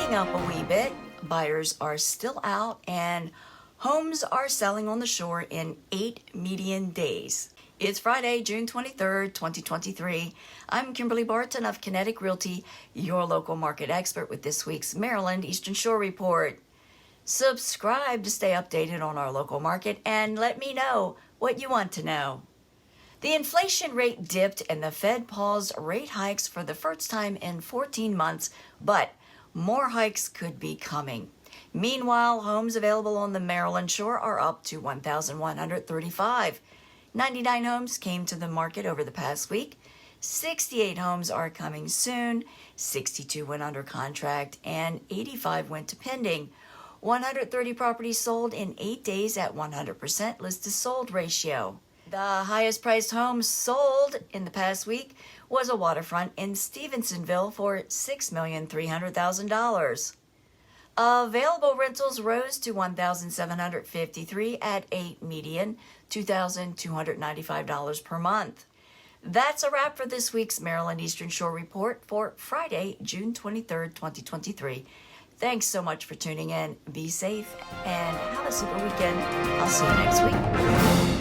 picking up a wee bit. Buyers are still out and homes are selling on the shore in 8 median days. It's Friday, June 23rd, 2023. I'm Kimberly Barton of Kinetic Realty, your local market expert with this week's Maryland Eastern Shore Report. Subscribe to stay updated on our local market and let me know what you want to know. The inflation rate dipped and the Fed paused rate hikes for the first time in 14 months, but more hikes could be coming. Meanwhile, homes available on the Maryland shore are up to 1,135. 99 homes came to the market over the past week. 68 homes are coming soon. 62 went under contract and 85 went to pending. 130 properties sold in 8 days at 100% list to sold ratio. The highest priced home sold in the past week was a waterfront in Stevensonville for $6,300,000. Available rentals rose to 1,753 at 8 median, $2,295 per month. That's a wrap for this week's Maryland Eastern Shore Report for Friday, June 23rd, 2023. Thanks so much for tuning in. Be safe and have a super weekend. I'll see you next week.